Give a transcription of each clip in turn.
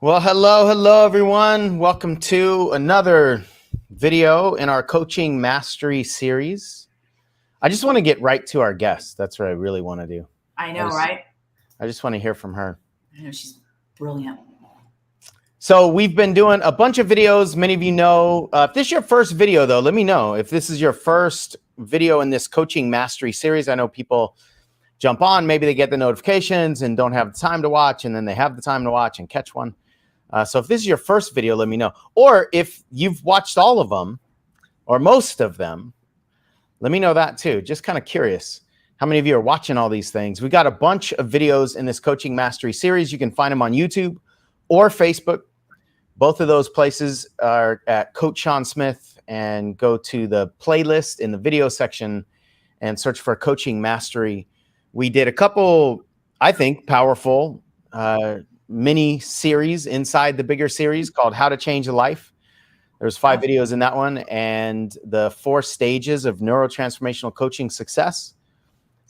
Well, hello, everyone. Welcome to another video in our coaching mastery series. I just want to get right to our guest. That's what I really want to do. I know, right? I just want to hear from her. I know, she's brilliant. So we've been doing a bunch of videos. Many of you know. If this is your first video, though, let me know. If this is your first video in this coaching mastery series, I know people jump on. Maybe they get the notifications and don't have the time to watch, and then they have the time to watch and catch one. So if this is your first video, let me know. Or if you've watched all of them or most of them, let me know that too. Just kind of curious how many of you are watching all these things. We got a bunch of videos in this coaching mastery series. You can find them on YouTube or Facebook. Both of those places are at Coach Sean Smith, and go to the playlist in the video section and search for coaching mastery. We did a couple, I think, powerful mini series inside the bigger series called How to Change a Life. There's 5 videos in that one, and the 4 stages of neurotransformational coaching success,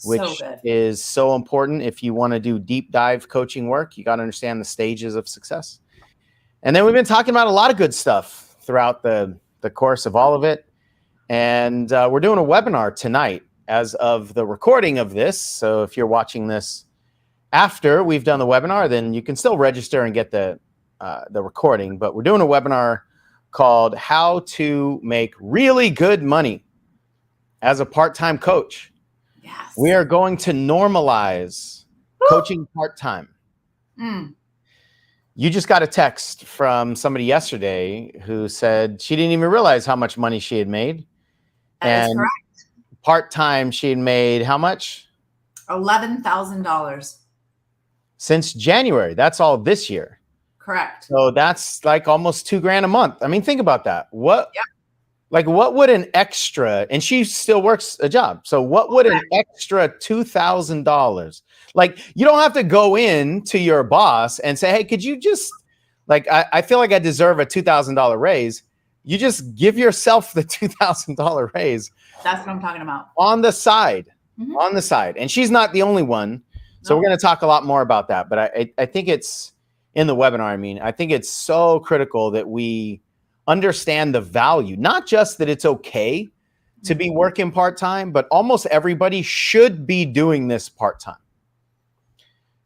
which is so important. If you want to do deep dive coaching work, you got to understand the stages of success. And then we've been talking about a lot of good stuff throughout the course of all of it. And we're doing a webinar tonight as of the recording of this. So if you're watching this after we've done the webinar, then you can still register and get the recording. But we're doing a webinar called How to Make Really Good Money as a Part-Time Coach. Yes. We are going to normalize coaching part-time. You just got a text from somebody yesterday who said she didn't even realize how much money she had made. That is correct. Part-time, she had made how much? $11,000. Since January. That's all this year. Correct. So that's like almost $2,000 a month. I mean, think about that. What would an extra, and she still works a job. So what would an extra $2,000, like, you don't have to go in to your boss and say, hey, could you just, like, I feel like I deserve a $2,000 raise. You just give yourself the $2,000 raise. That's what I'm talking about. On the side, on the side. And she's not the only one. So we're going to talk a lot more about that. But I think it's in the webinar. I mean, I think it's so critical that we understand the value, not just that it's okay to be working part-time, but almost everybody should be doing this part-time.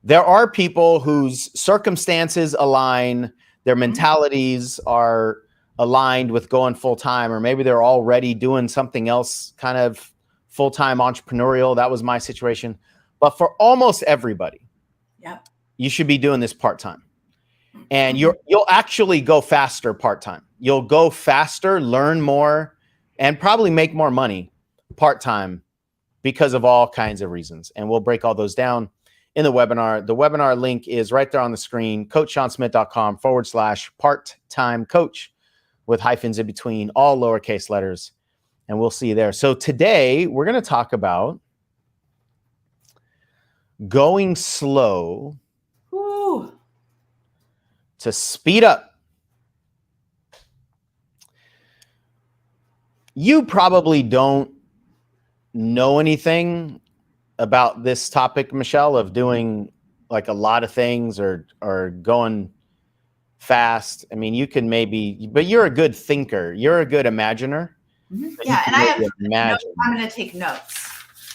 There are people whose circumstances align, their mentalities are aligned with going full-time, or maybe they're already doing something else kind of full-time entrepreneurial. That was my situation. But for almost everybody, you should be doing this part-time. And you'll actually go faster part-time. You'll go faster, learn more, and probably make more money part-time because of all kinds of reasons. And we'll break all those down in the webinar. The webinar link is right there on the screen, coachseansmith.com/part-time coach, with hyphens in between, all lowercase letters. And we'll see you there. So today we're going to talk about going slow to speed up. You probably don't know anything about this topic, Michelle, of doing like a lot of things or going fast. I mean, you can maybe, but you're a good thinker. You're a good imaginer. Yeah, and I'm going to take notes.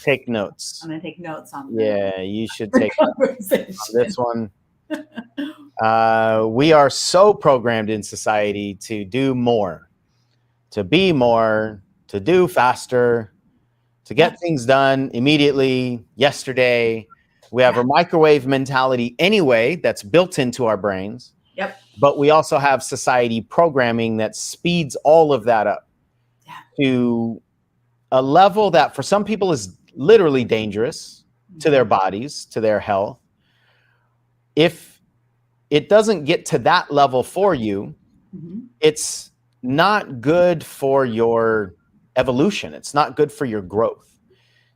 Take notes. I'm going to take notes on Yeah, you should take notes on this one. We are so programmed in society to do more, to be more, to do faster, to get things done immediately, yesterday. We have a microwave mentality anyway that's built into our brains. But we also have society programming that speeds all of that up to a level that for some people is literally dangerous to their bodies, to their health. If it doesn't get to that level for you, it's not good for your evolution. It's not good for your growth.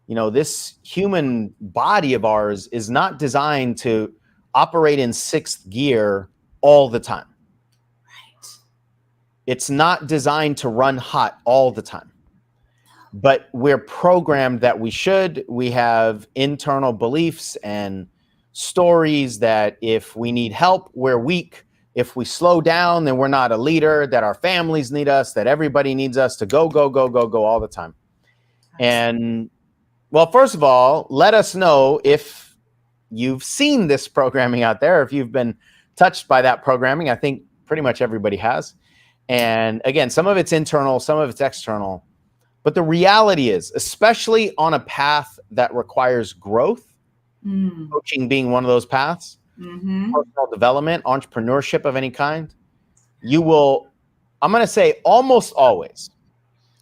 You know, this human body of ours is not designed to operate in 6th gear all the time. It's not designed to run hot all the time. But we're programmed that we should. We have internal beliefs and stories that if we need help, we're weak. if we slow down, then we're not a leader, that our families need us, that everybody needs us to go, go, go, go, go all the time. And well, first of all, let us know if you've seen this programming out there, if you've been touched by that programming. I think pretty much everybody has. And again, some of it's internal, some of it's external. But the reality is, especially on a path that requires growth, coaching being one of those paths, personal development, entrepreneurship of any kind, you will, I'm going to say almost always,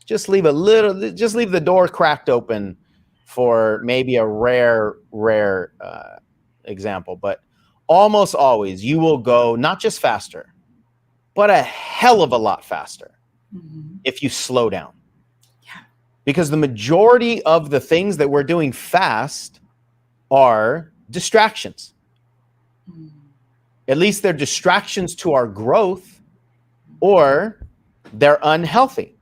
just leave the door cracked open for maybe a rare example, but almost always you will go not just faster, but a hell of a lot faster if you slow down. Because the majority of the things that we're doing fast are distractions. At least they're distractions to our growth, or they're unhealthy.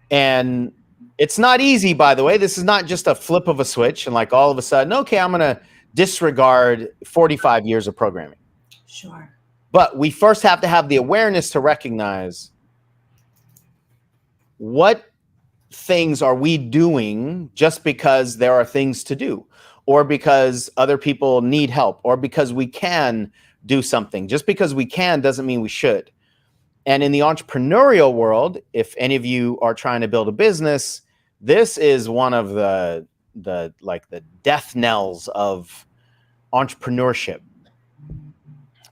And it's not easy, by the way. This is not just a flip of a switch and like all of a sudden, okay, I'm going to disregard 45 years of programming. Sure. But we first have to have the awareness to recognize what things are we doing just because there are things to do, or because other people need help, or because we can do something. Just because we can doesn't mean we should. And in the entrepreneurial world, if any of you are trying to build a business, this is one of the death knells of entrepreneurship.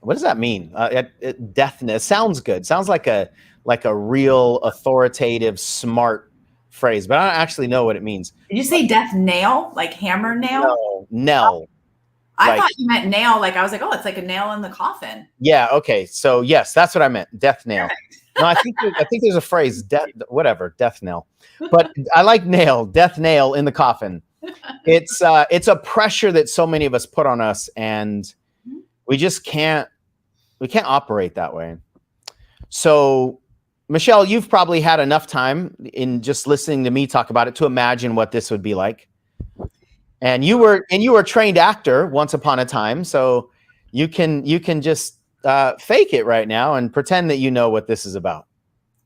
What does that mean? Deathness sounds good. Sounds like a real authoritative, smart phrase, but I don't actually know what it means. Did you say death nail, like hammer nail? No, knell. I thought you meant nail. Like I was like, oh, it's like a nail in the coffin. Yeah. Okay. So yes, that's what I meant. Death nail. No, I think there's a phrase, death nail. But I like nail, death nail in the coffin. It's a pressure that so many of us put on us, and we just can't operate that way. So, Michelle, you've probably had enough time in just listening to me talk about it to imagine what this would be like. And you were a trained actor once upon a time, so you can just fake it right now and pretend that you know what this is about.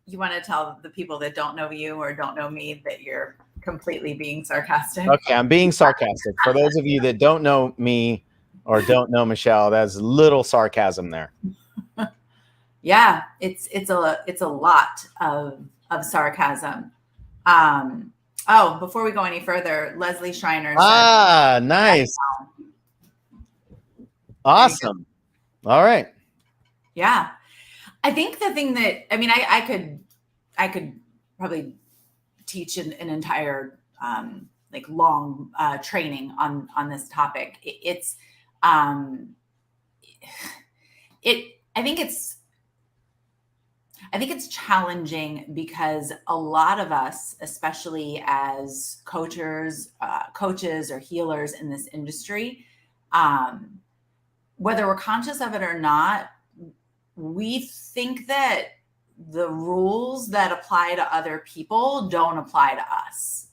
You want to tell the people that don't know you or don't know me that you're completely being sarcastic? Okay, I'm being sarcastic. For those of you that don't know me or don't know Michelle, there's little sarcasm there. Yeah, it's a lot of sarcasm. Oh, before we go any further, Leslie Schreiner said, nice. Awesome. All right. Yeah. I think the thing that, I mean, I could probably teach an entire like long training on this topic. I think it's challenging because a lot of us, especially as coaches or healers in this industry, whether we're conscious of it or not, we think that the rules that apply to other people don't apply to us.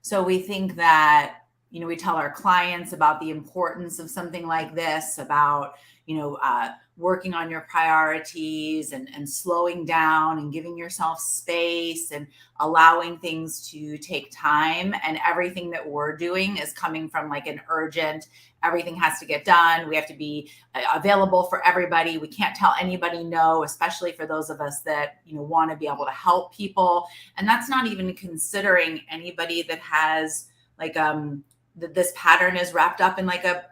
So we think that, we tell our clients about the importance of something like this, about, working on your priorities and slowing down and giving yourself space and allowing things to take time. And everything that we're doing is coming from like an urgent, everything has to get done. We have to be available for everybody. We can't tell anybody no, especially for those of us that, want to be able to help people. And that's not even considering anybody that has like, this pattern is wrapped up in like a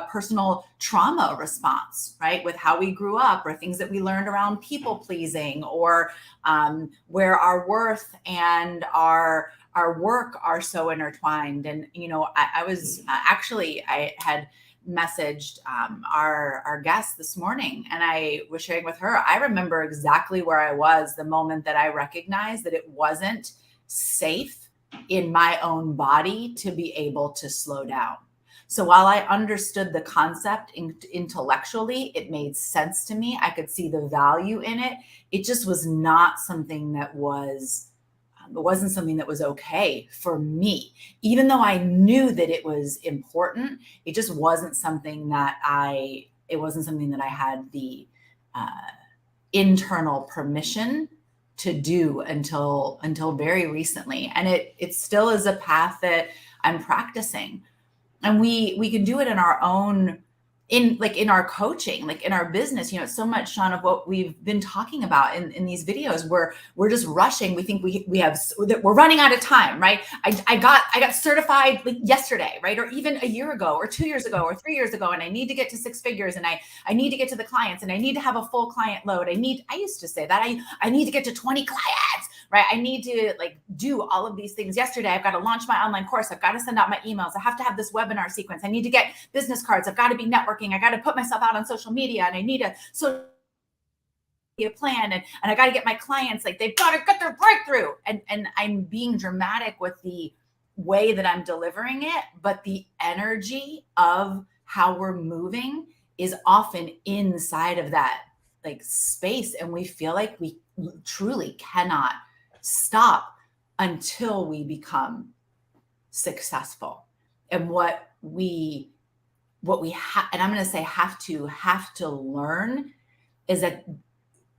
personal trauma response, right? With how we grew up or things that we learned around people pleasing, or where our worth and our work are so intertwined. And, I was I had messaged our guest this morning, and I was sharing with her, I remember exactly where I was the moment that I recognized that it wasn't safe in my own body to be able to slow down. So while I understood the concept intellectually, it made sense to me. I could see the value in it. It just was not something that it wasn't something that was okay for me. Even though I knew that it was important, it just wasn't something that I it wasn't something that I had the internal permission to do until very recently. And it still is a path that I'm practicing. And we can do it in our own, in our coaching, like in our business. You know, so much, Sean, of what we've been talking about in these videos, where we're just rushing. We think we're running out of time, right? I got certified like yesterday, right? Or even a year ago or 2 years ago or 3 years ago. And I need to get to 6 figures, and I need to get to the clients, and I need to have a full client load. I used to say that I need to get to 20 clients, right? I need to like do all of these things yesterday. I've got to launch my online course. I've got to send out my emails. I have to have this webinar sequence. I need to get business cards. I've got to be networking. I got to put myself out on social media, and I need a social media plan, and I got to get my clients, like they've got to get their breakthrough. And I'm being dramatic with the way that I'm delivering it, but the energy of how we're moving is often inside of that like space. And we feel like we truly cannot stop until we become successful. And what we have, and I'm going to say have to learn, is that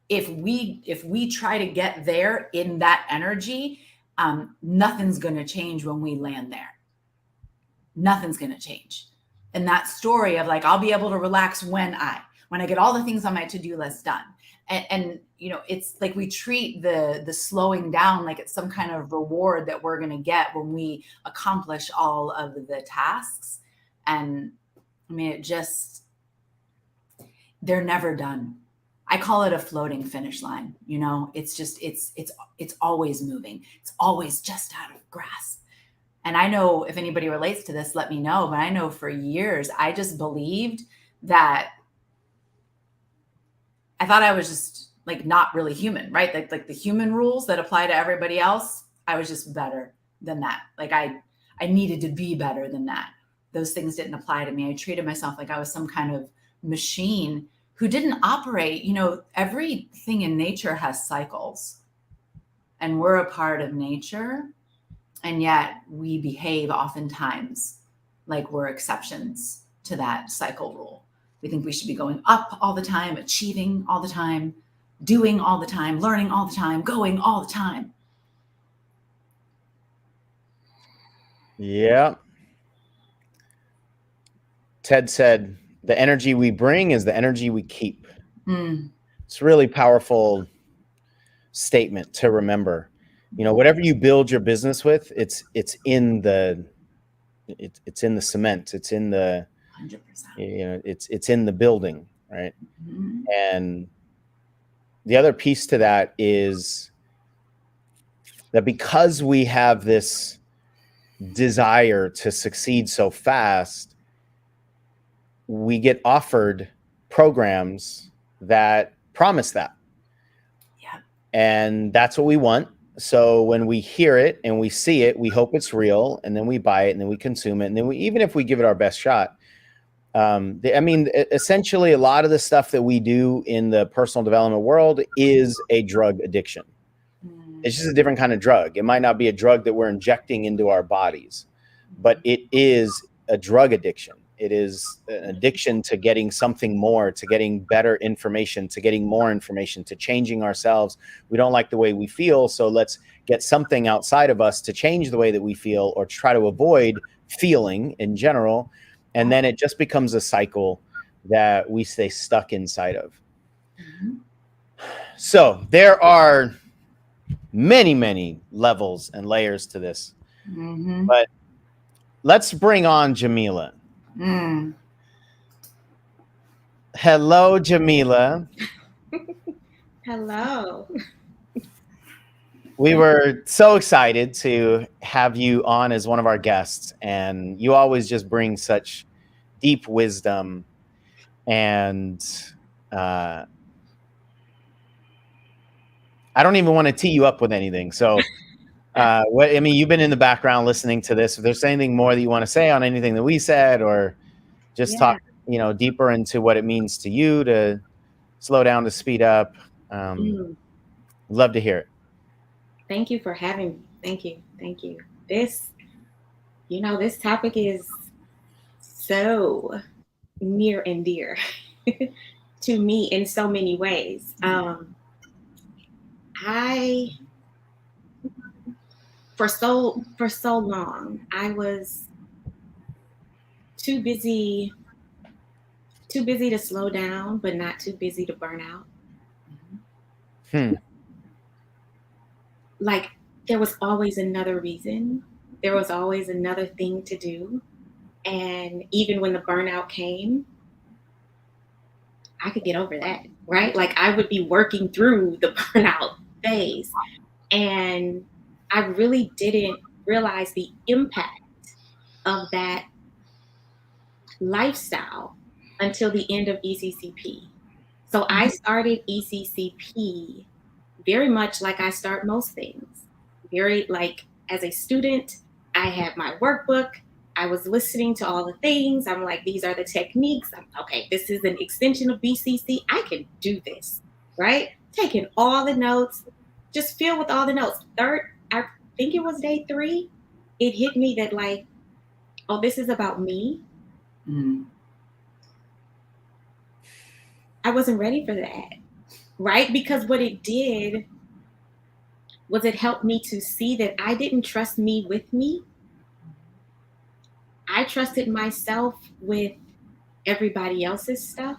if we try to get there in that energy, nothing's going to change when we land there. Nothing's going to change. And that story of like, I'll be able to relax when I get all the things on my to-do list done. And you know, it's like we treat the slowing down like it's some kind of reward that we're going to get when we accomplish all of the tasks. And I mean, they're never done. I call it a floating finish line. You know, it's just, it's always moving. It's always just out of grasp. And I know if anybody relates to this, let me know. But I know for years, I just believed that I thought I was just like not really human, right? Like the human rules that apply to everybody else, I was just better than that. Like I needed to be better than that. Those things didn't apply to me. I treated myself like I was some kind of machine who didn't operate. You know, everything in nature has cycles, and we're a part of nature. And yet we behave oftentimes like we're exceptions to that cycle rule. We think we should be going up all the time, achieving all the time, doing all the time, learning all the time, going all the time. Yeah. Ted said, the energy we bring is the energy we keep. It's a really powerful statement to remember. You know, whatever you build your business with, it's in the cement. It's in the 100%. You know, it's in the building, right? Mm-hmm. And the other piece to that is that because we have this desire to succeed so fast, we get offered programs that promise that. Yeah. And that's what we want. So when we hear it and we see it, we hope it's real, and then we buy it, and then we consume it, and then even if we give it our best shot, I mean, essentially, a lot of the stuff that we do in the personal development world is a drug addiction. It's just a different kind of drug. It might not be a drug that we're injecting into our bodies, but it is a drug addiction. It is an addiction to getting something more, to getting better information, to getting more information, to changing ourselves. We don't like the way we feel, so let's get something outside of us to change the way that we feel, or try to avoid feeling in general. And then it just becomes a cycle that we stay stuck inside of. Mm-hmm. So there are many, many levels and layers to this. Mm-hmm. But let's bring on Jamila. Hello, Jamila. Hello. We were so excited to have you on as one of our guests, and you always just bring such deep wisdom, and I don't even want to tee you up with anything. So, I mean, you've been in the background listening to this. If there's anything more that you want to say on anything that we said, or just talk, you know, deeper into what it means to you to slow down, to speed up, love to hear it. Thank you for having me. Thank you. Thank you. This topic is so near and dear to me in so many ways. I for so long I was too busy to slow down, but not too busy to burn out. Like there was always another reason. There was always another thing to do. And even when the burnout came, I could get over that, right? Like I would be working through the burnout phase. And I really didn't realize the impact of that lifestyle until the end of ECCP. So I started ECCP very much like I start most things. Very like as a student, I had my workbook. I was listening to all the things. I'm like, these are the techniques. Okay, this is an extension of BCC. I can do this, right? Taking all the notes, just filled with all the notes. I think it was day 3, it hit me that like, oh, this is about me. I wasn't ready for that, right? Because what it did was it helped me to see that I didn't trust me with me. I trusted myself with everybody else's stuff.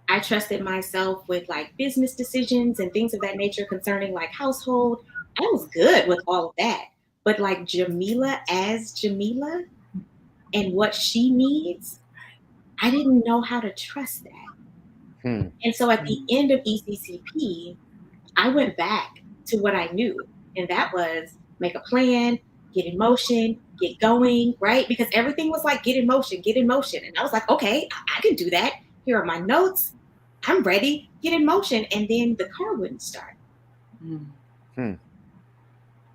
I trusted myself with like business decisions and things of that nature concerning like household. I was good with all of that. But like Jamila as Jamila and what she needs, I didn't know how to trust that. And so at the end of ECCP, I went back to what I knew. And that was make a plan, get in motion, get going, right? Because everything was like, get in motion, get in motion. And I was like, okay, I can do that. Here are my notes. I'm ready, get in motion. And then the car wouldn't start. The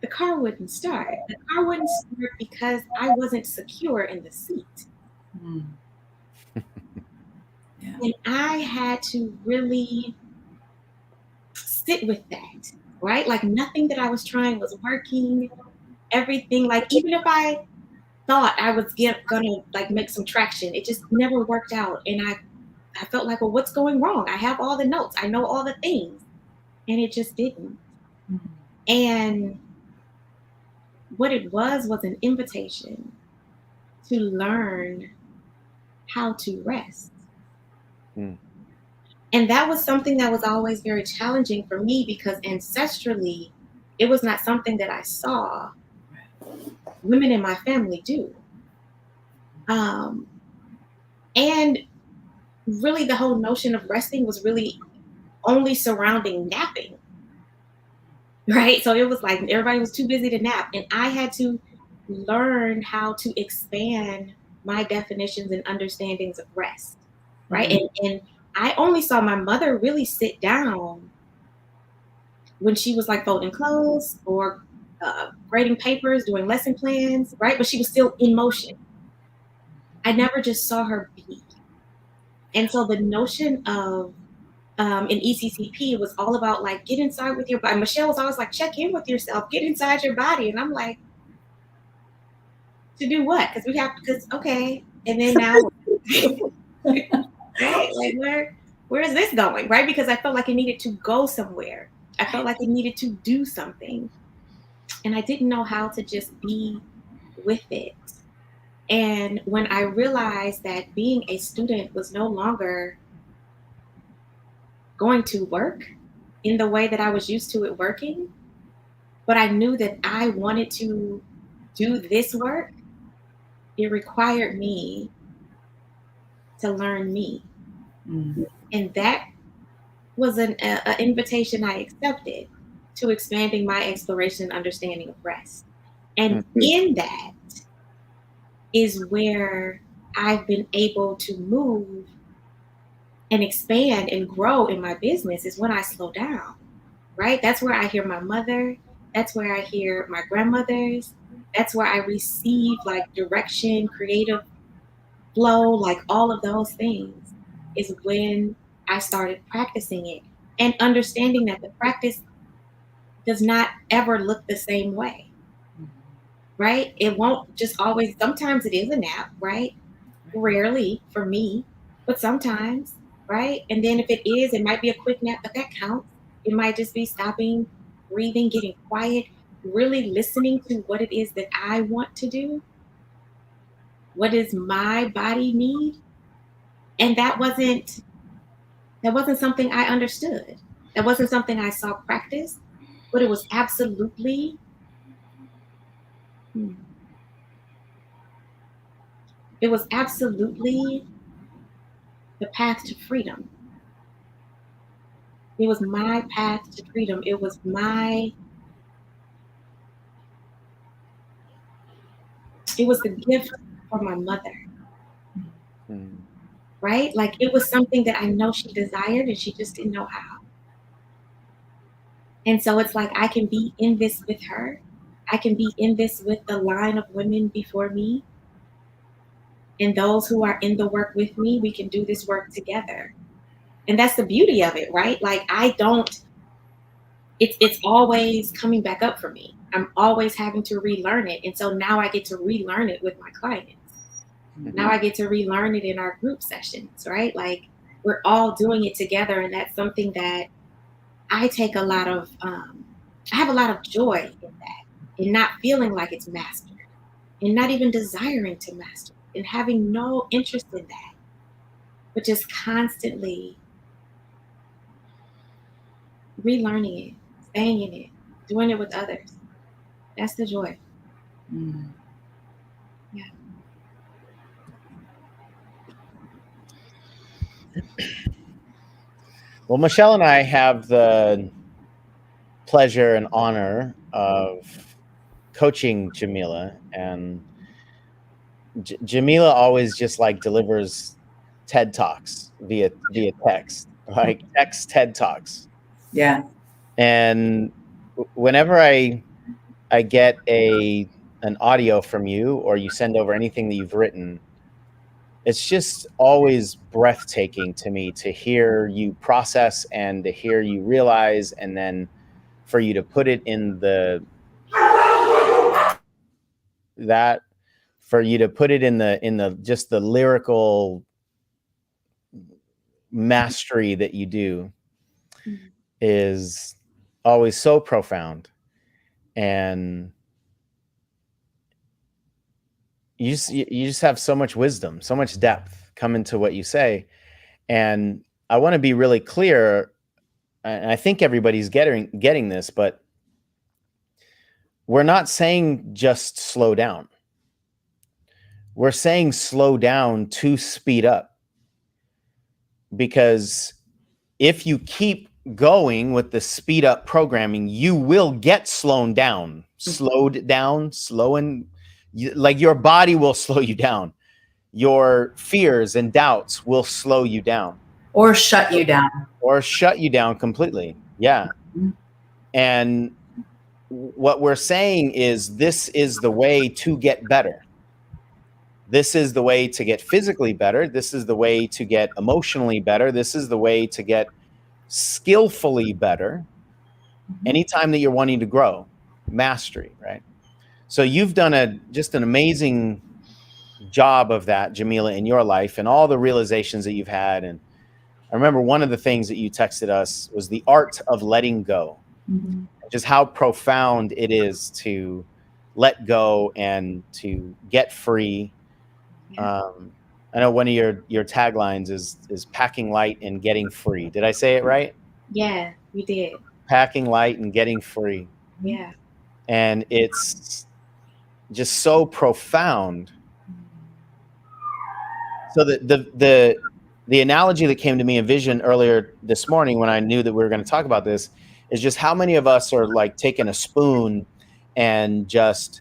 car wouldn't start. The car wouldn't start because I wasn't secure in the seat. And I had to really sit with that, right? Like nothing that I was trying was working. Everything, like even if I thought I was gonna like make some traction, it just never worked out. And I felt like, well, what's going wrong? I have all the notes, I know all the things, and it just didn't. And what it was an invitation to learn how to rest. And that was something that was always very challenging for me because ancestrally, it was not something that I saw women in my family do. And really the whole notion of resting was really only surrounding napping, right? So it was like everybody was too busy to nap. And I had to learn how to expand my definitions and understandings of rest, right? And I only saw my mother really sit down when she was like folding clothes or grading papers, doing lesson plans, right? But she was still in motion. I never just saw her be. And so the notion of in ECCP was all about like, get inside with your body. Michelle was always like, check in with yourself, get inside your body. And I'm like, to do what? Because okay. And then now, right? Like where is this going? Right? Because I felt like it needed to go somewhere. I felt like it needed to do something. And I didn't know how to just be with it. And when I realized that being a student was no longer going to work in the way that I was used to it working, but I knew that I wanted to do this work, it required me to learn me. And that was an invitation I accepted to expanding my exploration and understanding of rest. And in that is where I've been able to move and expand and grow in my business is when I slow down, right? That's where I hear my mother. That's where I hear my grandmothers. That's where I receive like direction, creative flow, like all of those things is when I started practicing it and understanding that the practice does not ever look the same way, right? It won't just always, sometimes it is a nap, right? Rarely for me, but sometimes. right? And then if it is, it might be a quick nap, but that counts. It might just be stopping, breathing, getting quiet, really listening to what it is that I want to do. What does my body need? And that wasn't something I understood. That wasn't something I saw practiced, but it was absolutely hmm, it was absolutely the path to freedom. It was my path to freedom. It was the gift from my mother, Mm. right? Like it was something that I know she desired and she just didn't know how. And so it's like I can be in this with her. I can be in this with the line of women before me. And those who are in the work with me, we can do this work together. And that's the beauty of it, right? Like I don't, it's always coming back up for me. I'm always having to relearn it. And so now I get to relearn it with my clients. Now I get to relearn it in our group sessions, right? Like we're all doing it together. And that's something that I take a lot of, I have a lot of joy in that, in not feeling like it's mastered, and not even desiring to master it, and having no interest in that, but just constantly relearning it, staying in it, doing it with others. That's the joy. Mm. Yeah. Well, Michelle and I have the pleasure and honor of coaching Jamila, and Jamila always just like delivers TED Talks via text, like text TED Talks. Yeah. And whenever I get an audio from you, or you send over anything that you've written, it's just always breathtaking to me to hear you process and to hear you realize, and then for you to put it in the just the lyrical mastery that you do Mhm. is always so profound. And you just have so much wisdom, so much depth come into what you say. And I want to be really clear, and I think everybody's getting this, but we're not saying just slow down. We're saying slow down to speed up, because if you keep going with the speed up programming, you will get slowed down, like your body will slow you down. Your fears and doubts will slow you down, Or shut you down. or shut you down completely. Yeah. Mhm. And what we're saying is, this is the way to get better. This is the way to get physically better. This is the way to get emotionally better. This is the way to get skillfully better. Anytime that you're wanting to grow, mastery, right? So you've done just an amazing job of that, Jamila, in your life, and all the realizations that you've had. And I remember one of the things that you texted us was the art of letting go, just how profound it is to let go and to get free. Yeah. I know one of your taglines is packing light and getting free. Did I say it right? Yeah, you did. Packing light and getting free. Yeah. And it's just so profound. So the analogy that came to me in vision earlier this morning, when I knew that we were going to talk about this, is just how many of us are like taking a spoon and just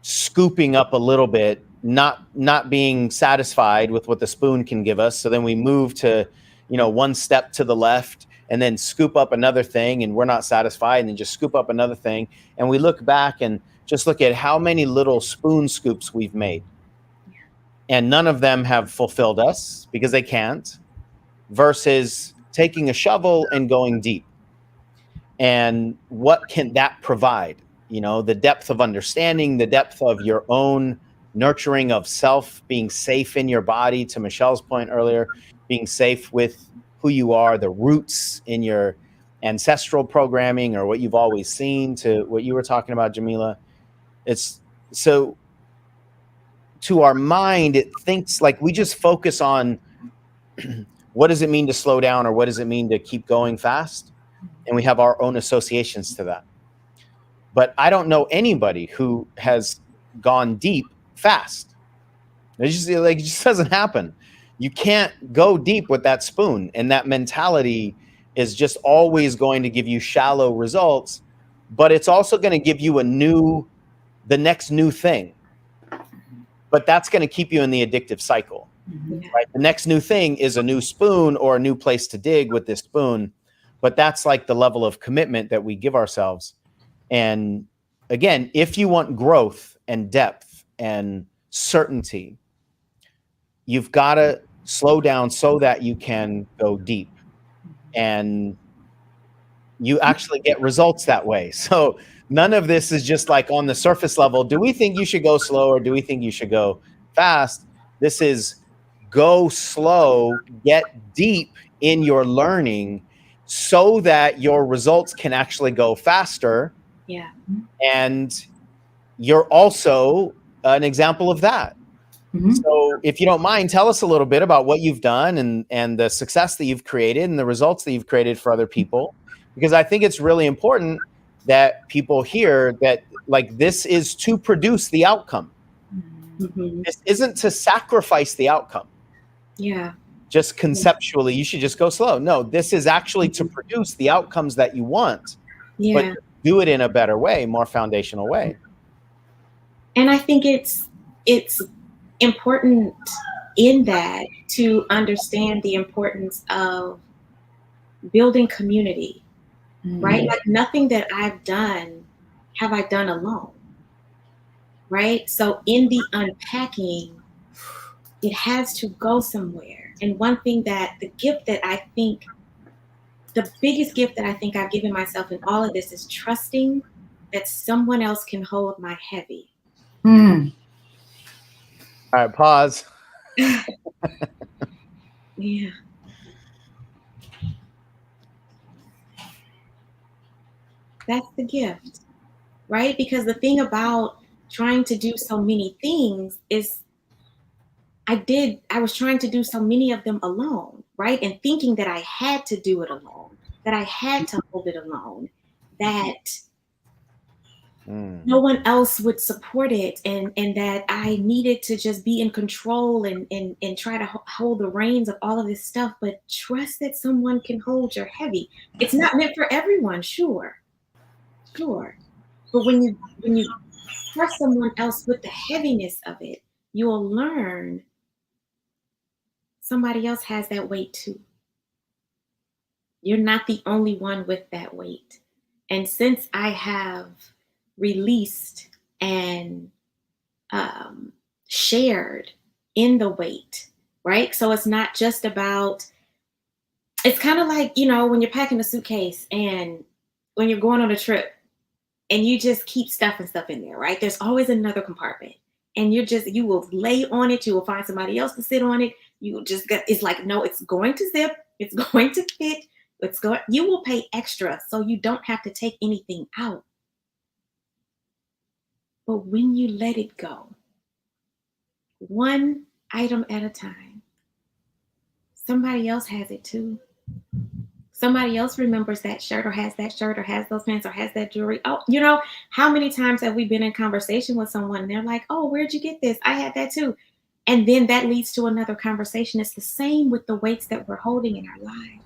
scooping up a little bit, not being satisfied with what the spoon can give us. So then we move to, one step to the left, and then scoop up another thing, and we're not satisfied, and then just scoop up another thing. And we look back and just look at how many little spoon scoops we've made. And none of them have fulfilled us, because they can't, versus taking a shovel and going deep. And what can that provide? The depth of understanding, the depth of your own nurturing of self, being safe in your body, to Michelle's point earlier, being safe with who you are, the roots in your ancestral programming or what you've always seen, to what you were talking about, Jamila. It's so, to our mind, it thinks like we just focus on what does it mean to slow down, or what does it mean to keep going fast? And we have our own associations to that. But I don't know anybody who has gone deep fast. It just doesn't happen. You can't go deep with that spoon, and that mentality is just always going to give you shallow results, but it's also going to give you the next new thing. But that's going to keep you in the addictive cycle. Right? The next new thing is a new spoon or a new place to dig with this spoon. But that's like the level of commitment that we give ourselves. And again, if you want growth and depth and certainty, you've got to slow down so that you can go deep. And you actually get results that way. So none of this is just like on the surface level. Do we think you should go slow, or do we think you should go fast? This is go slow, get deep in your learning so that your results can actually go faster. Yeah. And you're also an example of that. So if you don't mind, tell us a little bit about what you've done and the success that you've created and the results that you've created for other people, because I think it's really important that people hear that, like, this is to produce the outcome. This isn't to sacrifice the outcome. Yeah. Just conceptually, you should just go slow. No, this is actually to produce the outcomes that you want, but do it in a better way, more foundational way. And I think it's important in that to understand the importance of building community, right? Like, nothing that I've done have I done alone, right? So in the unpacking, it has to go somewhere. And one thing that the biggest gift that I think I've given myself in all of this is trusting that someone else can hold my heavy. All right, pause. Yeah. That's the gift, right? Because the thing about trying to do so many things is I was trying to do so many of them alone, right? And thinking that I had to do it alone, that I had to hold it alone, that no one else would support it, and that I needed to just be in control and try to hold the reins of all of this stuff. But trust that someone can hold your heavy. It's not meant for everyone, sure. But when you trust someone else with the heaviness of it, you'll learn somebody else has that weight too. You're not the only one with that weight. And since I have released and shared in the weight, right? So it's not just about, it's kind of like, when you're packing a suitcase and when you're going on a trip and you just keep stuffing stuff in there, right? There's always another compartment, and you will lay on it. You will find somebody else to sit on it. It's like, no, it's going to zip. It's going to fit. You will pay extra so you don't have to take anything out. But when you let it go, one item at a time, somebody else has it too. Somebody else remembers that shirt, or has that shirt, or has those pants, or has that jewelry. Oh, how many times have we been in conversation with someone and they're like, oh, where'd you get this? I had that too. And then that leads to another conversation. It's the same with the weights that we're holding in our lives.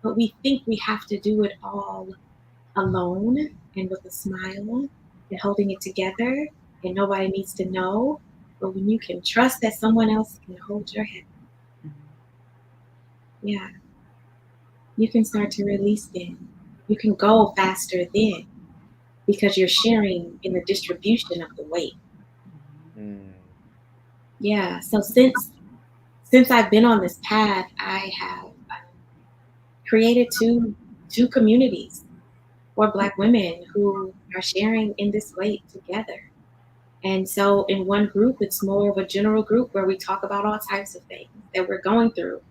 But we think we have to do it all alone and with a smile and holding it together, and nobody needs to know. But when you can trust that someone else can hold your head, yeah, you can start to release then. You can go faster then, because you're sharing in the distribution of the weight. Yeah. So since I've been on this path, I have created two communities for Black women who are sharing in this weight together. And so in one group, it's more of a general group where we talk about all types of things that we're going through.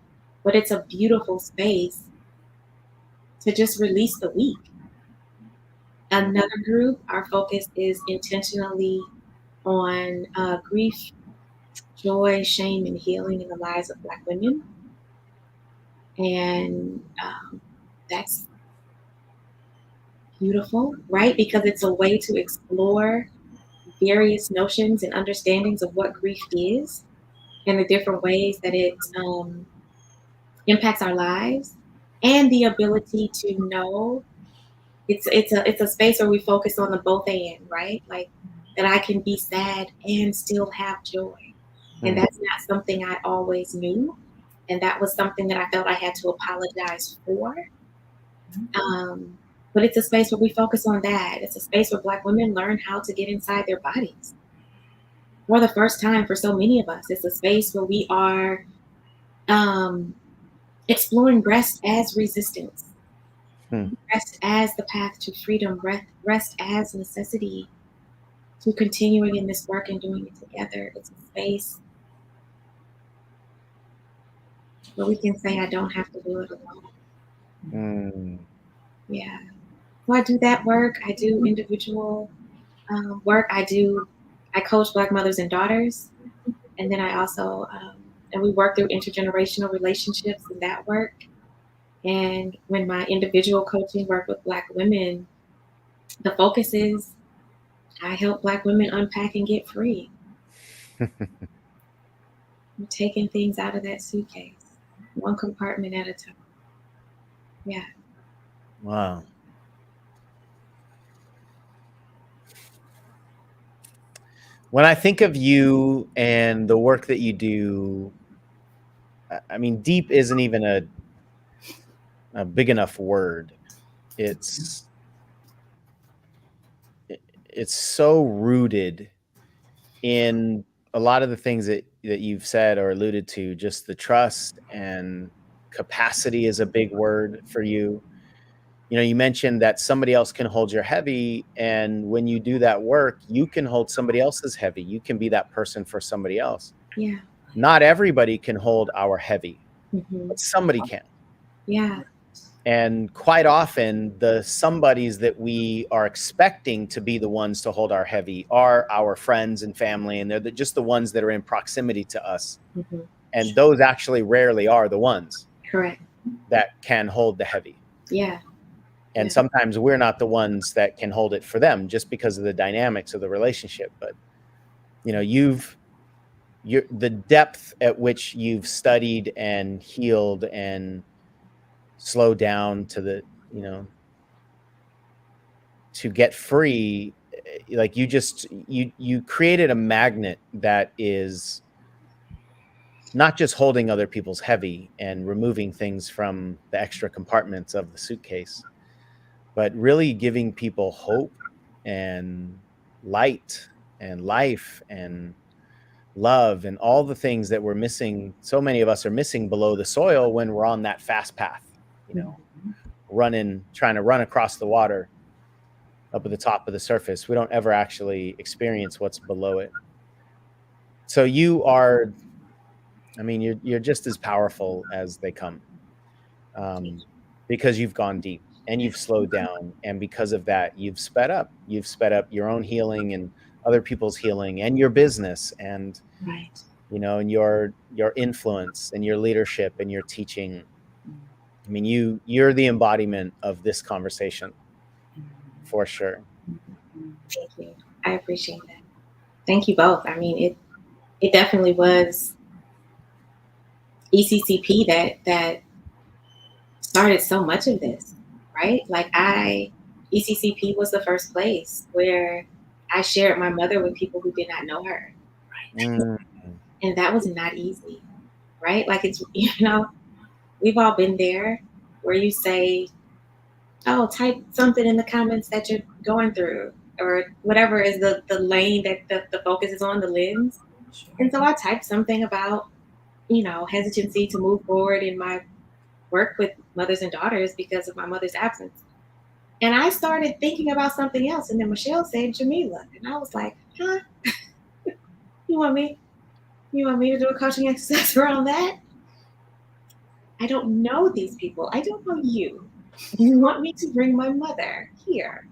but it's a beautiful space to just release the week. Another group, our focus is intentionally on grief, joy, shame, and healing in the lives of Black women. And that's beautiful, right? Because it's a way to explore various notions and understandings of what grief is and the different ways that it impacts our lives, and the ability to know it's a space where we focus on the both and, right? Like that I can be sad and still have joy. And that's not something I always knew. And that was something that I felt I had to apologize for. But it's a space where we focus on that. It's a space where Black women learn how to get inside their bodies. For the first time for so many of us, it's a space where we are exploring rest as resistance, rest as the path to freedom, rest as necessity to continuing in this work and doing it together. It's a space where we can say, I don't have to do it alone. Yeah. So I do that work. I do individual work. I coach Black mothers and daughters. And then I also, and we work through intergenerational relationships in that work. And when my individual coaching work with Black women, the focus is I help Black women unpack and get free. I'm taking things out of that suitcase, one compartment at a time. Yeah. Wow. When I think of you and the work that you do, I mean, deep isn't even a big enough word. It's so rooted in a lot of the things that you've said or alluded to. Just the trust and capacity is a big word for you. You know, you mentioned that somebody else can hold your heavy, and when you do that work, you can hold somebody else's heavy. You can be that person for somebody else. Yeah. Not everybody can hold our heavy, but somebody can. Yeah. And quite often, the somebodies that we are expecting to be the ones to hold our heavy are our friends and family, and they're just the ones that are in proximity to us. And those actually rarely are the ones Correct. that can hold the heavy. Yeah. And sometimes we're not the ones that can hold it for them just because of the dynamics of the relationship. But, you know, the depth at which you've studied and healed and slowed down to the, you know, to get free, like you created a magnet that is not just holding other people's heavy and removing things from the extra compartments of the suitcase, but really giving people hope and light and life and love and all the things that we're missing. So many of us are missing below the soil when we're on that fast path, you know, trying to run across the water up at the top of the surface. We don't ever actually experience what's below it. So you are, I mean, you're just as powerful as they come, because you've gone deep. And you've slowed down, and because of that, you've sped up. You've sped up your own healing and other people's healing, and your business, and you know, and your influence, and your leadership, and your teaching. I mean, you're the embodiment of this conversation, for sure. Thank you. I appreciate that. Thank you both. I mean, it definitely was ECCP that started so much of this. Right? Like ECCP was the first place where I shared my mother with people who did not know her. Right? And that was not easy. Right? Like it's, you know, we've all been there where you say, oh, type something in the comments that you're going through or whatever is the lane that the focus is on, the lens. And so I typed something about, you know, hesitancy to move forward in my work with mothers and daughters because of my mother's absence. And I started thinking about something else. And then Michelle said Jamila. And I was like, huh? You want me to do a coaching exercise around that? I don't know these people. I don't know you. You want me to bring my mother here.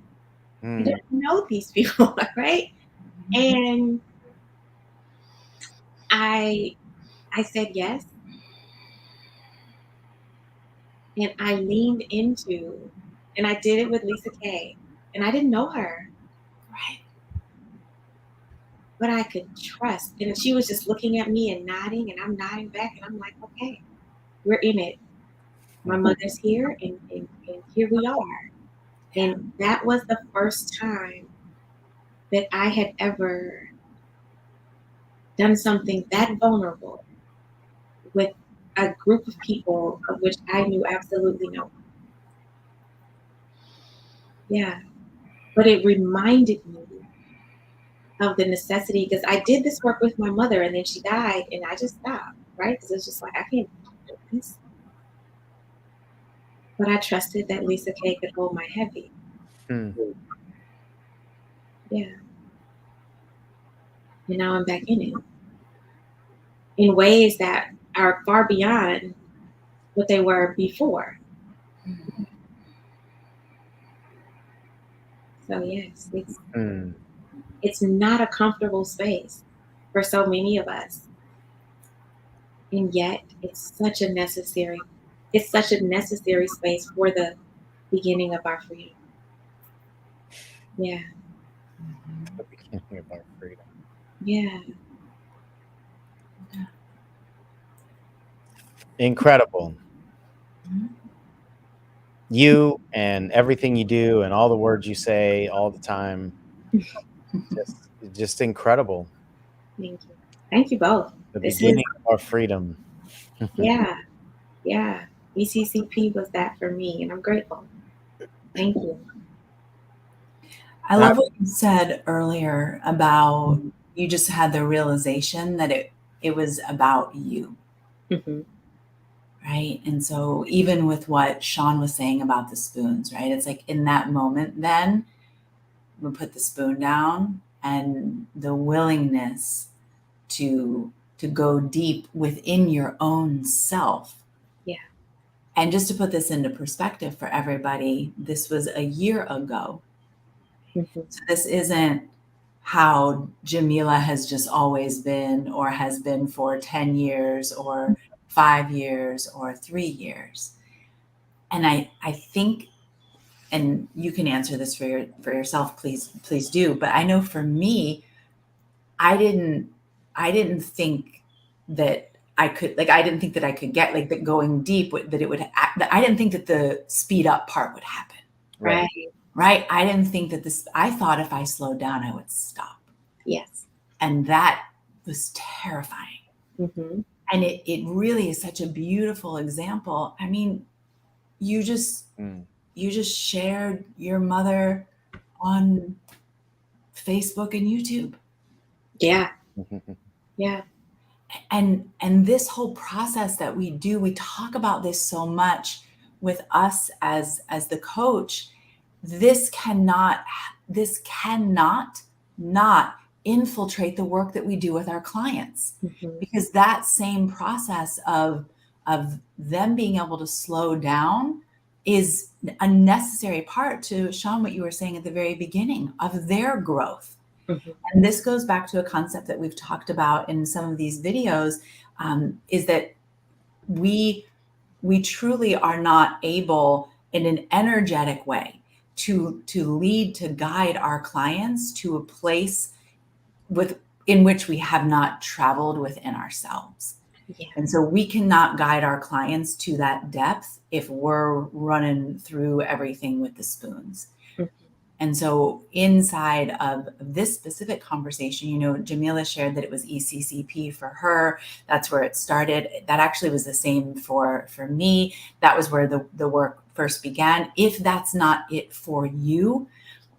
I Mm. don't know these people, right? And I I said yes, and I leaned into, and I did it with Lisa Kay, and I didn't know her, Right. but I could trust. And she was just looking at me and nodding, and I'm nodding back, and I'm like, okay, we're in it. My mother's here, and here we are. And that was the first time that I had ever done something that vulnerable with a group of people of which I knew absolutely no one. Yeah. But it reminded me of the necessity, because I did this work with my mother and then she died and I just stopped, right? Because it's just like, I can't do this. But I trusted that Lisa Kay could hold my heavy. Mm. Yeah. And now I'm back in ways that are far beyond what they were before. So yes, Mm. it's not a comfortable space for so many of us. And yet it's such a necessary space for the beginning of our freedom. Yeah. The beginning of our freedom. Yeah. Incredible. Mhm. You and everything you do and all the words you say all the time, just incredible. Thank you. Thank you both. The This is, beginning of our freedom. yeah, yeah. ECCP was that for me, and I'm grateful. Thank you. I That- love what you said earlier about you just had the realization that it was about you, Hmm. right? And so even with what Sean was saying about the spoons, right? It's like in that moment, then we put the spoon down and the willingness to go deep within your own self. Yeah. And just to put this into perspective for everybody, this was a year ago. Hmm. So this isn't how Jamila has just always been or has been for 10 years or 5 years or 3 years. And I think, and you can answer this for yourself, please do. But I know for me, I didn't think that I didn't think that I could get like that going deep, that it would, that I didn't think that the speed up part would happen. Right. Right. I didn't think that I thought if I slowed down, I would stop. Yes. And that was terrifying. Hmm. And it really is such a beautiful example. I mean, you just shared your mother on Facebook and YouTube. Yeah. Yeah. And this whole process that we do, we talk about this so much with us as the coach. This cannot not infiltrate the work that we do with our clients, Hmm. because that same process of them being able to slow down is a necessary part to, Sean, what you were saying at the very beginning of their growth. Hmm. And this goes back to a concept that we've talked about in some of these videos, is that we truly are not able in an energetic way to lead, to guide our clients to a place in which we have not traveled within ourselves. Yeah. And so we cannot guide our clients to that depth if we're running through everything with the spoons. Mhm. And so inside of this specific conversation, Jamila shared that it was ECCP for her. That's where it started. That actually was the same for me. That was where the work first began. If that's not it for you,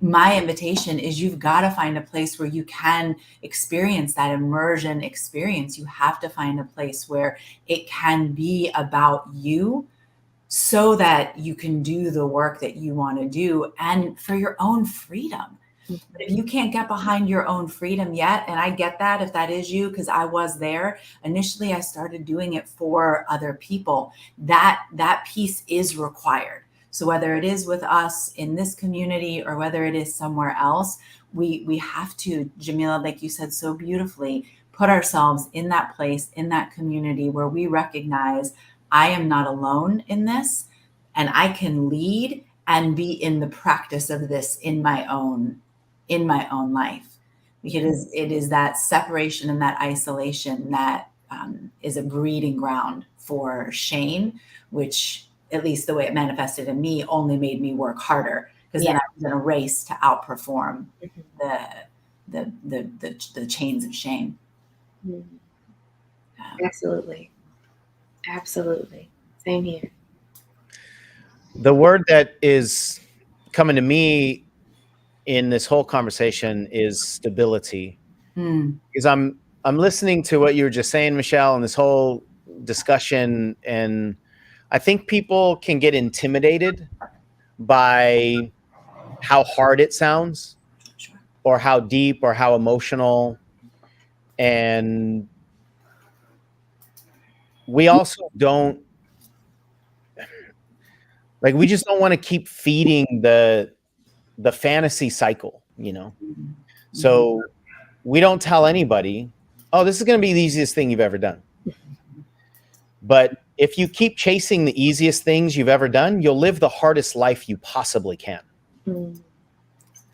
my invitation is you've got to find a place where you can experience that immersion experience. You have to find a place where it can be about you, so that you can do the work that you want to do and for your own freedom. But if you can't get behind your own freedom yet, and I get that if that is you, because I was there initially, I started doing it for other people. That piece is required. So whether it is with us in this community or whether it is somewhere else, we have to, Jamila, like you said so beautifully, put ourselves in that place, in that community where we recognize I am not alone in this, and I can lead and be in the practice of this in my own life. Because it is that separation and that isolation that is a breeding ground for shame, which, at least the way it manifested in me, only made me work harder, because then I was in a race to outperform the chains of shame. Absolutely. Absolutely. Same here. The word that is coming to me in this whole conversation is stability. Because I'm listening to what you were just saying, Michelle, and this whole discussion, and I think people can get intimidated by how hard it sounds, or how deep, or how emotional. And we also don't, like, we just don't want to keep feeding the fantasy cycle, you know? So we don't tell anybody, oh, this is going to be the easiest thing you've ever done. But if you keep chasing the easiest things you've ever done, you'll live the hardest life you possibly can.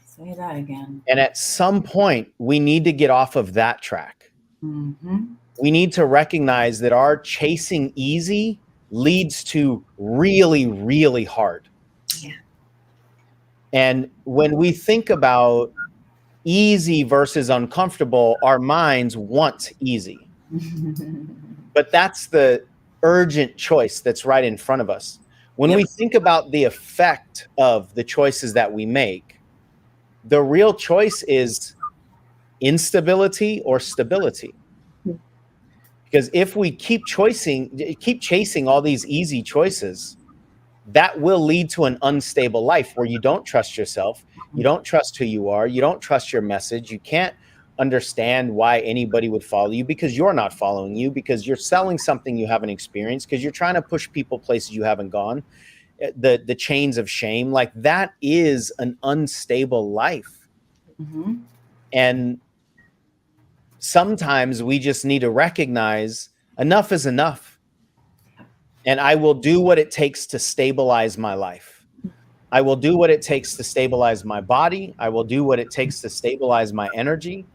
Say that again. And at some point, we need to get off of that track. We need to recognize that our chasing easy leads to really, really hard. Yeah. And when we think about easy versus uncomfortable, our minds want easy. But that's the urgent choice that's right in front of us. When we think about the effect of the choices that we make, the real choice is instability or stability. Because if we keep chasing all these easy choices, that will lead to an unstable life where you don't trust yourself, you don't trust who you are, you don't trust your message, you can't understand why anybody would follow you because you're not following you, because you're selling something you haven't experienced, because you're trying to push people places you haven't gone. The chains of shame, like, that is an unstable life. And sometimes we just need to recognize enough is enough. And I will do what it takes to stabilize my life. I will do what it takes to stabilize my body. I will do what it takes to stabilize my energy.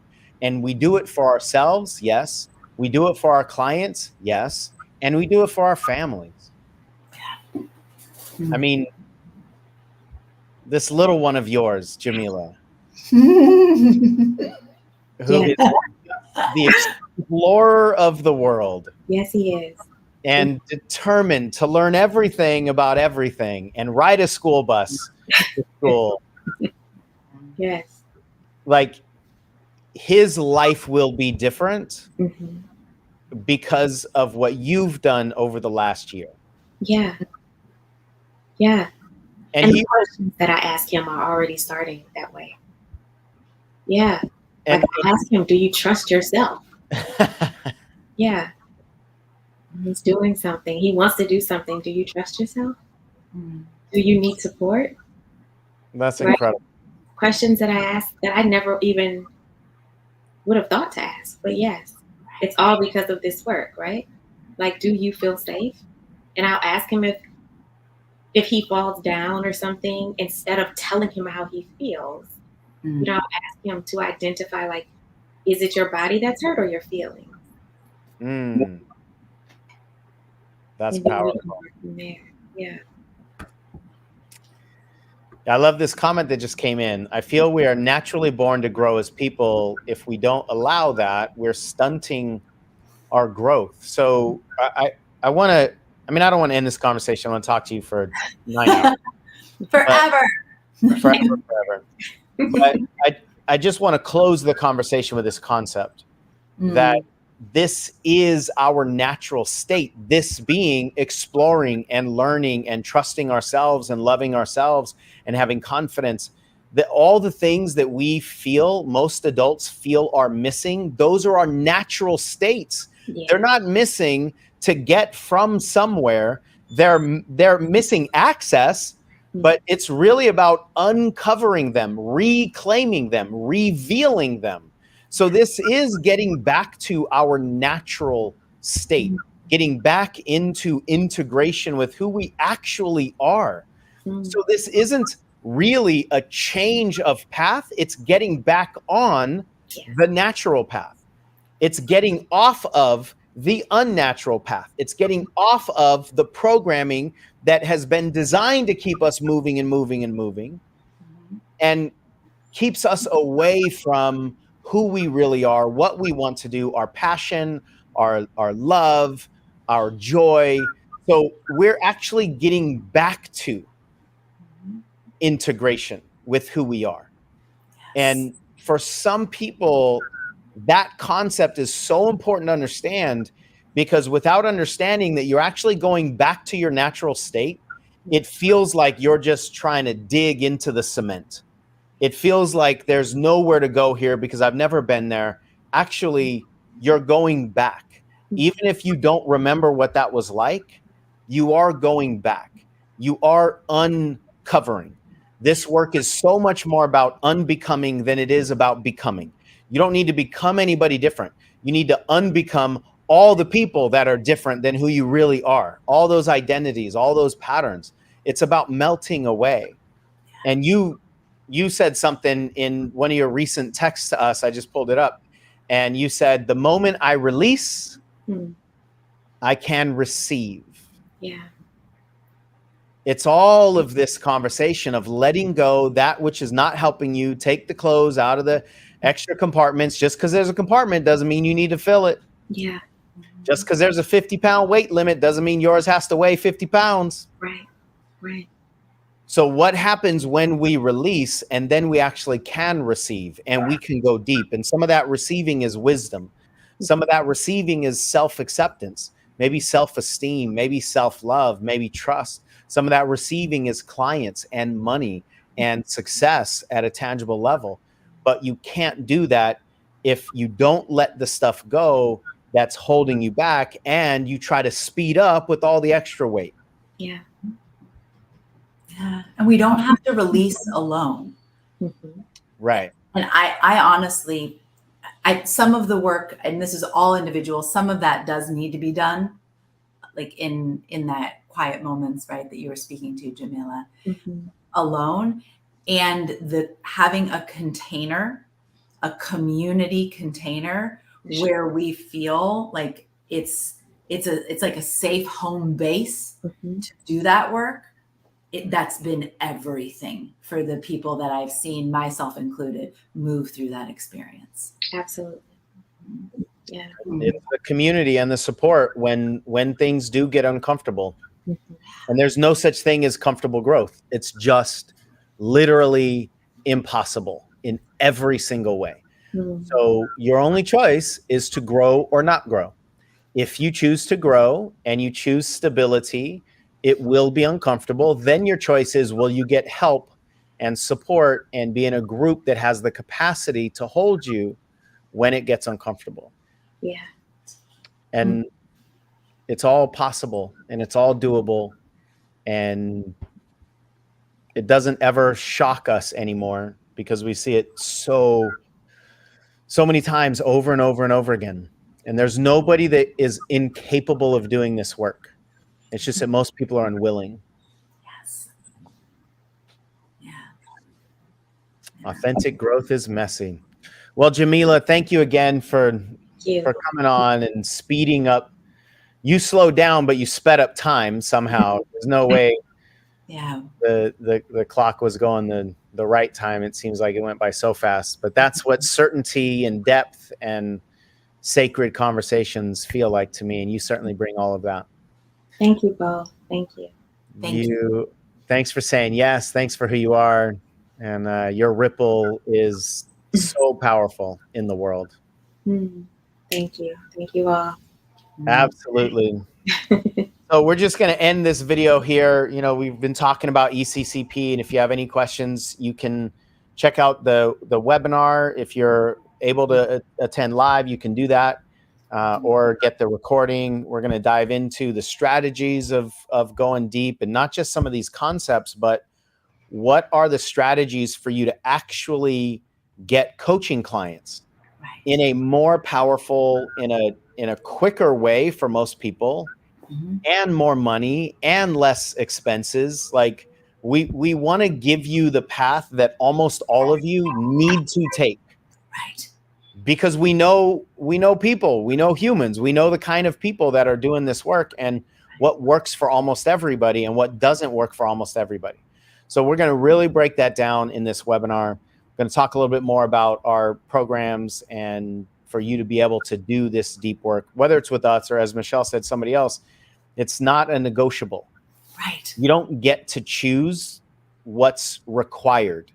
And we do it for ourselves, yes. We do it for our clients, yes. And we do it for our families. I mean, this little one of yours, Jamila, who is the explorer of the world. Yes, he is. And determined to learn everything about everything and ride a school bus to school. Yes. Like, his life will be different because of what you've done over the last year. Yeah. Yeah. And the questions that I ask him are already starting that way. Yeah. And I ask him, do you trust yourself? Yeah. He's doing something. He wants to do something. Do you trust yourself? Do you need support? That's incredible. Questions that I ask that I never even would have thought to ask. But yes, it's all because of this work, right? Like, do you feel safe? And I'll ask him if he falls down or something, instead of telling him how he feels. You know, I'll ask him to identify, like, is it your body that's hurt or your feelings? That's powerful. Yeah. I love this comment that just came in. I feel we are naturally born to grow as people. If we don't allow that, we're stunting our growth. So I want to, I mean, I don't want to end this conversation. I want to talk to you for 9 hours. Forever. Forever. But I just want to close the conversation with this concept that this is our natural state, this being exploring and learning and trusting ourselves and loving ourselves and having confidence. that all the things that we feel, most adults feel are missing, those are our natural states. Yeah. They're not missing to get from somewhere. They're missing access, but it's really about uncovering them, reclaiming them, revealing them. So this is getting back to our natural state, getting back into integration with who we actually are. So this isn't really a change of path. It's getting back on the natural path. It's getting off of the unnatural path. It's getting off of the programming that has been designed to keep us moving and moving and moving, and keeps us away from who we really are, what we want to do, our passion, our love, our joy. So we're actually getting back to integration with who we are. And for some people, that concept is so important to understand, because without understanding that you're actually going back to your natural state, it feels like you're just trying to dig into the cement. It feels like there's nowhere to go here because I've never been there. Actually, you're going back. Even if you don't remember what that was like, you are going back. You are uncovering. This work is so much more about unbecoming than it is about becoming. You don't need to become anybody different. You need to unbecome all the people that are different than who you really are. All those identities, all those patterns. It's about melting away. And you said something in one of your recent texts to us. I just pulled it up. And you said, the moment I release, I can receive. Yeah. It's all of this conversation of letting go that which is not helping you. Take the clothes out of the extra compartments. Just because there's a compartment doesn't mean you need to fill it. Yeah. Just because there's a 50-pound weight limit doesn't mean yours has to weigh 50 pounds. Right. Right. So what happens when we release, and then we actually can receive, and we can go deep? And some of that receiving is wisdom. Some of that receiving is self-acceptance, maybe self-esteem, maybe self-love, maybe trust. Some of that receiving is clients and money and success at a tangible level. But you can't do that if you don't let the stuff go that's holding you back, and you try to speed up with all the extra weight. Yeah. Yeah. And we don't have to release alone. Right. And I honestly, some of the work, and this is all individual, some of that does need to be done, like in that quiet moments, right, that you were speaking to, Jamila, alone. And having a container, a community container, where we feel like it's like a safe home base to do that work. That's been everything for the people that I've seen, myself included, move through that experience. Absolutely. Yeah. It's the community and the support when things do get uncomfortable. And there's no such thing as comfortable growth. It's just literally impossible in every single way. So your only choice is to grow or not grow. If you choose to grow and you choose stability, it will be uncomfortable. Then your choice is, will you get help and support and be in a group that has the capacity to hold you when it gets uncomfortable? Yeah. And it's all possible, and it's all doable, and it doesn't ever shock us anymore because we see it so many times over and over and over again. And there's nobody that is incapable of doing this work. It's just that most people are unwilling. Yes. Yeah. Authentic growth is messy. Well, Jamila, thank you again for coming on and speeding up. You slowed down, but you sped up time somehow. There's no way the clock was going the right time. It seems like it went by so fast. But that's what certainty and depth and sacred conversations feel like to me. And you certainly bring all of that. Thank you both. Thank you. Thank you. Thanks for saying yes. Thanks for who you are. And your ripple is so powerful in the world. Thank you. Thank you all. Absolutely. So we're just going to end this video here. You know, we've been talking about ECCP, and if you have any questions, you can check out the webinar. If you're able to attend live, you can do that, or get the recording. We're going to dive into the strategies of going deep, and not just some of these concepts, but what are the strategies for you to actually get coaching clients in a more powerful, in a quicker way for most people, and more money and less expenses. Like we want to give you the path that almost all of you need to take. Right. Because we know people, we know humans, we know the kind of people that are doing this work, and what works for almost everybody and what doesn't work for almost everybody. So we're going to really break that down in this webinar. We're going to talk a little bit more about our programs, and for you to be able to do this deep work, whether it's with us or, as Michelle said, somebody else. It's not a negotiable. Right. You don't get to choose what's required.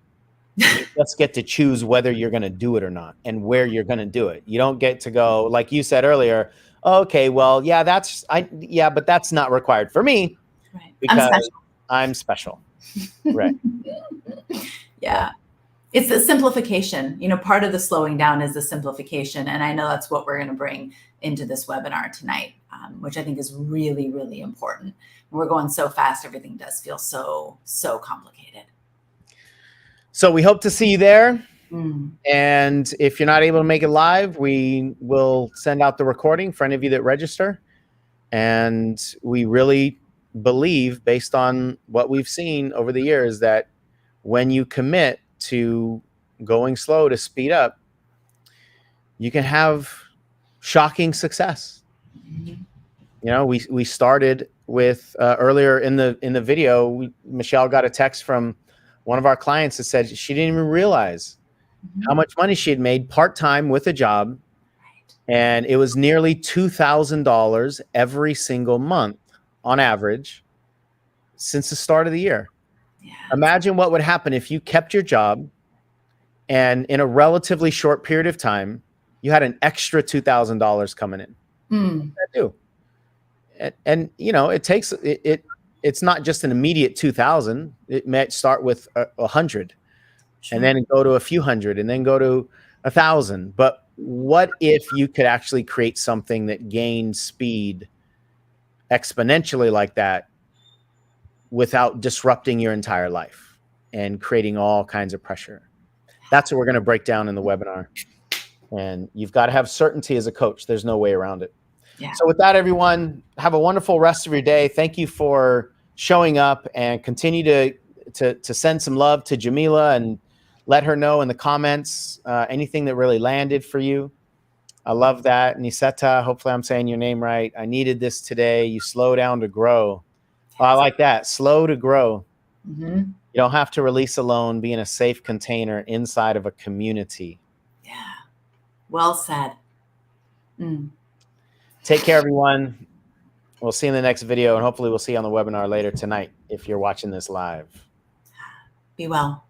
You just get to choose whether you're going to do it or not, and where you're going to do it. You don't get to go, like you said earlier, okay, well, yeah, but that's not required for me, Right. because I'm special. Right. Yeah. It's the simplification. Part of the slowing down is the simplification. And I know that's what we're going to bring into this webinar tonight, which I think is really, really important. We're going so fast. Everything does feel so complicated. So we hope to see you there. And if you're not able to make it live, we will send out the recording for any of you that register. And we really believe, based on what we've seen over the years, that when you commit to going slow to speed up, you can have shocking success. We started with earlier in the video, Michelle got a text from one of our clients that said she didn't even realize how much money she had made part-time with a job. And it was nearly $2,000 every single month on average since the start of the year. Yeah. Imagine what would happen if you kept your job, and in a relatively short period of time, you had an extra $2,000 coming in. What does that do? And it takes it. It's not just an immediate 2,000. It might start with 100, and then go to a few hundred, and then go to 1,000. But what if you could actually create something that gained speed exponentially like that, without disrupting your entire life and creating all kinds of pressure? That's what we're going to break down in the webinar. And you've got to have certainty as a coach. There's no way around it. Yeah. So with that, everyone, have a wonderful rest of your day. Thank you for showing up, and continue to send some love to Jamila, and let her know in the comments anything that really landed for you. I love that. Niseta, hopefully I'm saying your name right. I needed this today. You slow down to grow. Oh, I like that. Slow to grow. You don't have to release alone. Be in a safe container inside of a community. Yeah. Well said. Take care, everyone. We'll see you in the next video, and hopefully we'll see you on the webinar later tonight if you're watching this live. Be well.